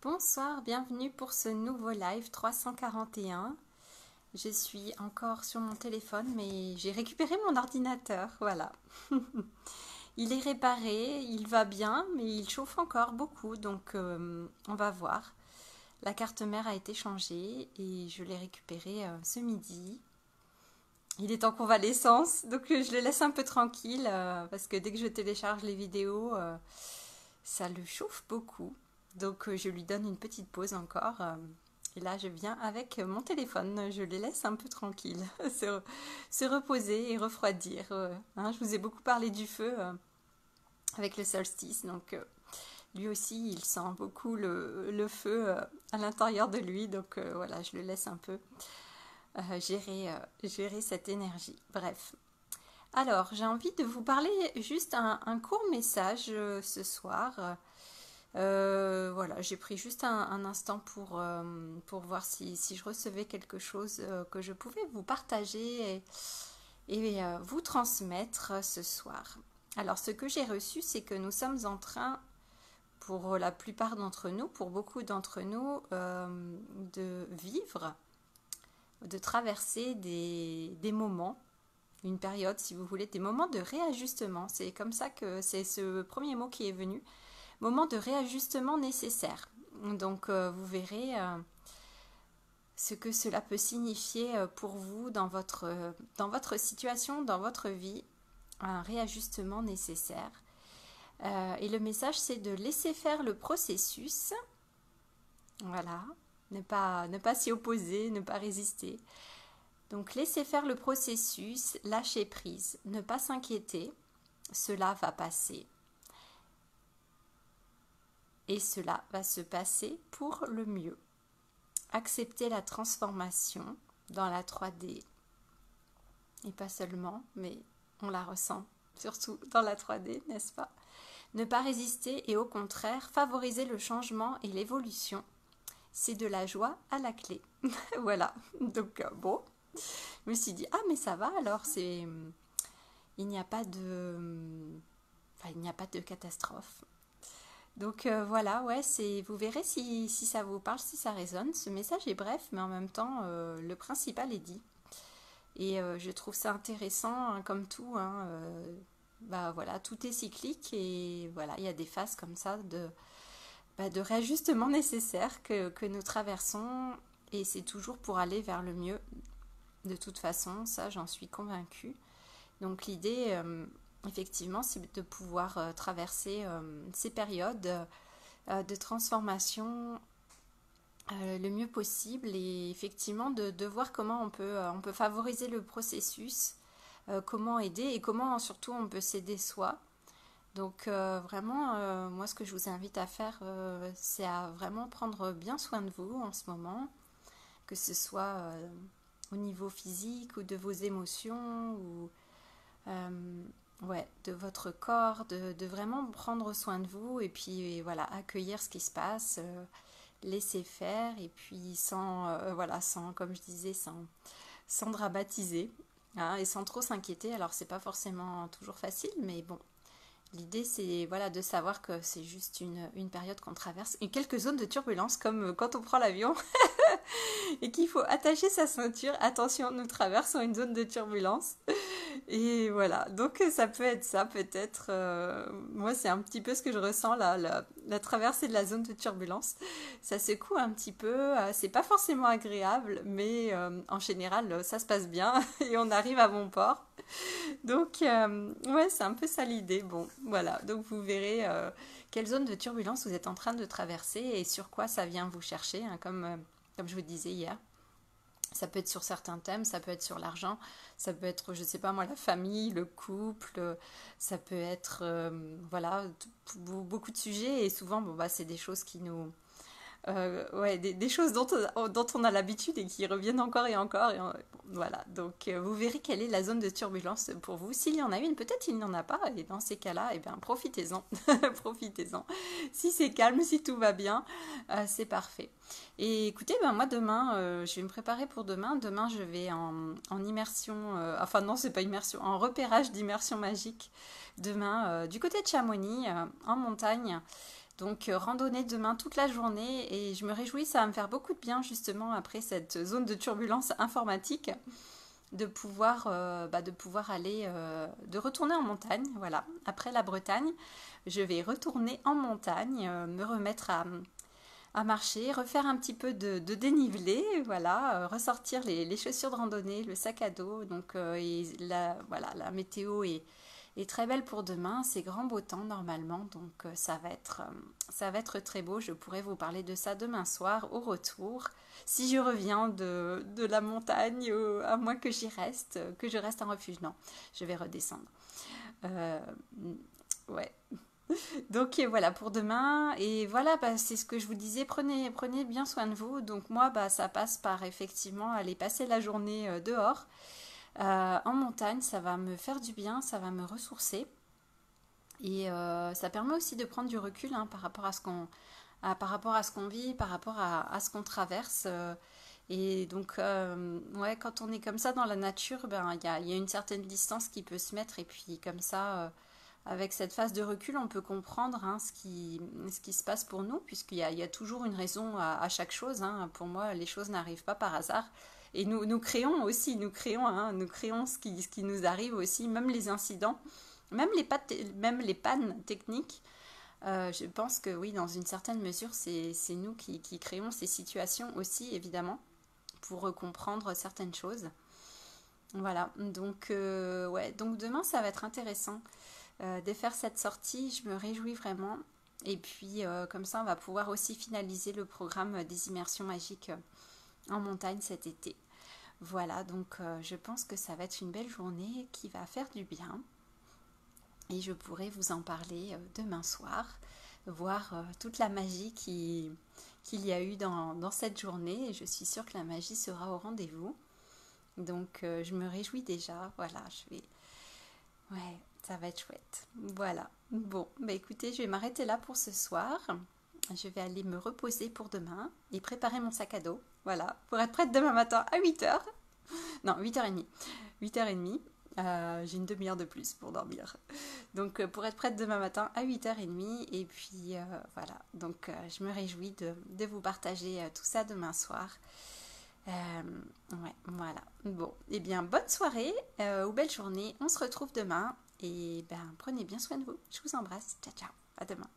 Bonsoir, bienvenue pour ce nouveau live 341. Je suis encore sur mon téléphone, mais j'ai récupéré mon ordinateur, voilà. Il est réparé, il va bien, mais il chauffe encore beaucoup, donc on va voir. La carte mère a été changée et je l'ai récupérée ce midi. Il est en convalescence, donc je le laisse un peu tranquille parce que dès que je télécharge les vidéos, ça le chauffe beaucoup. Donc je lui donne une petite pause encore. Et là, je viens avec mon téléphone. Je les laisse un peu tranquilles, se reposer et refroidir. Hein, je vous ai beaucoup parlé du feu avec le solstice. Donc lui aussi, il sent beaucoup le feu à l'intérieur de lui. Donc voilà, je le laisse un peu gérer cette énergie. Bref. Alors, j'ai envie de vous parler juste un court message ce soir. Voilà, j'ai pris juste un instant pour voir si je recevais quelque chose que je pouvais vous partager et vous transmettre ce soir. Alors, ce que j'ai reçu, c'est que nous sommes en train, pour la plupart d'entre nous, pour beaucoup d'entre nous, de vivre, de traverser des moments, une période, si vous voulez, des moments de réajustement. C'est comme ça que c'est ce premier mot qui est venu. Moment de réajustement nécessaire. Donc vous verrez ce que cela peut signifier pour vous dans votre situation, dans votre vie, un réajustement nécessaire. Et le message, c'est de laisser faire le processus. Voilà, ne pas s'y opposer, ne pas résister. Donc laisser faire le processus, lâcher prise, ne pas s'inquiéter, cela va passer. Et cela va se passer pour le mieux. Accepter la transformation dans la 3D. Et pas seulement, mais on la ressent surtout dans la 3D, n'est-ce pas? Ne pas résister et au contraire favoriser le changement et l'évolution. C'est de la joie à la clé. Voilà. Donc bon, je me suis dit, ah mais ça va alors, il n'y a pas de catastrophe. Donc voilà, ouais, vous verrez si ça vous parle, si ça résonne. Ce message est bref, mais en même temps, le principal est dit. Et je trouve ça intéressant, hein, comme tout. Hein, bah voilà, tout est cyclique et voilà, il y a des phases comme ça de réajustement nécessaire que nous traversons. Et c'est toujours pour aller vers le mieux. De toute façon, ça, j'en suis convaincue. Donc l'idée, effectivement, c'est de pouvoir traverser ces périodes de transformation le mieux possible et effectivement de voir comment on peut favoriser le processus, comment aider et comment surtout on peut s'aider soi. Donc vraiment, moi ce que je vous invite à faire, c'est à vraiment prendre bien soin de vous en ce moment, que ce soit au niveau physique ou de vos émotions ou ouais, de votre corps, de vraiment prendre soin de vous et puis voilà, accueillir ce qui se passe, laisser faire et puis sans, comme je disais, sans dramatiser, hein, et sans trop s'inquiéter. Alors c'est pas forcément toujours facile, mais bon, l'idée c'est voilà de savoir que c'est juste une période qu'on traverse, et quelques zones de turbulence comme quand on prend l'avion et qu'il faut attacher sa ceinture. Attention, nous traversons une zone de turbulence. Et voilà, donc ça peut être ça peut-être. Moi, c'est un petit peu ce que je ressens là, la traversée de la zone de turbulence. Ça secoue un petit peu, c'est pas forcément agréable, mais en général, ça se passe bien et on arrive à bon port. Donc, ouais, c'est un peu ça l'idée. Bon, voilà, donc vous verrez quelle zone de turbulence vous êtes en train de traverser et sur quoi ça vient vous chercher, hein, comme je vous disais hier. Ça peut être sur certains thèmes, ça peut être sur l'argent, ça peut être, je sais pas moi, la famille, le couple, ça peut être, voilà, beaucoup de sujets et souvent, bon, bah, c'est des choses qui nous, ouais, des choses dont on a l'habitude et qui reviennent encore et encore. Voilà, donc vous verrez quelle est la zone de turbulence pour vous. S'il y en a une, peut-être il n'y en a pas, et dans ces cas-là, eh bien, profitez-en. Profitez-en. Si c'est calme, si tout va bien, c'est parfait. Et écoutez, ben, moi demain, je vais me préparer pour demain. Demain, je vais en immersion, enfin non, c'est pas immersion, en repérage d'immersion magique. Demain, du côté de Chamonix, en montagne. Donc randonnée demain toute la journée et je me réjouis, ça va me faire beaucoup de bien justement après cette zone de turbulence informatique de pouvoir aller, de retourner en montagne. Voilà, après la Bretagne, je vais retourner en montagne, me remettre à marcher, refaire un petit peu de dénivelé, voilà, ressortir les chaussures de randonnée, le sac à dos. Donc voilà, la météo est très belle pour demain, c'est grand beau temps normalement, donc ça va être très beau. Je pourrai vous parler de ça demain soir au retour. Si je reviens de la montagne, à moins que j'y reste, que je reste en refuge, non, je vais redescendre. Euh, ouais, donc voilà pour demain. Et voilà, bah, c'est ce que je vous disais, prenez bien soin de vous. Donc moi, bah, ça passe par effectivement aller passer la journée dehors. En montagne, ça va me faire du bien, ça va me ressourcer. Et ça permet aussi de prendre du recul hein, par rapport à ce qu'on vit, par rapport à ce qu'on traverse. Et donc, ouais, quand on est comme ça dans la nature, ben, il y a une certaine distance qui peut se mettre. Et puis comme ça, avec cette phase de recul, on peut comprendre hein, ce qui se passe pour nous, il y a toujours une raison à chaque chose. Hein. Pour moi, les choses n'arrivent pas par hasard. Et nous créons aussi, nous créons ce qui nous arrive aussi, même les incidents, même les pannes techniques. Je pense que oui, dans une certaine mesure, c'est nous qui créons ces situations aussi, évidemment, pour comprendre certaines choses. Voilà, donc ouais, donc demain ça va être intéressant de faire cette sortie, je me réjouis vraiment. Et puis comme ça on va pouvoir aussi finaliser le programme des immersions magiques en montagne cet été. Voilà, donc je pense que ça va être une belle journée qui va faire du bien. Et je pourrai vous en parler demain soir, voir toute la magie qu'il y a eu dans cette journée. Et je suis sûre que la magie sera au rendez-vous. Donc je me réjouis déjà. Voilà, je vais... Ouais, ça va être chouette. Voilà. Bon, bah écoutez, je vais m'arrêter là pour ce soir. Je vais aller me reposer pour demain et préparer mon sac à dos. Voilà, pour être prête demain matin à 8h. Non, 8h30. 8h30. J'ai une demi-heure de plus pour dormir. Donc pour être prête demain matin à 8h30. Et puis voilà, donc je me réjouis de vous partager tout ça demain soir. Ouais, voilà. Bon, et bien bonne soirée ou belle journée. On se retrouve demain. Et ben prenez bien soin de vous. Je vous embrasse. Ciao, ciao. À demain.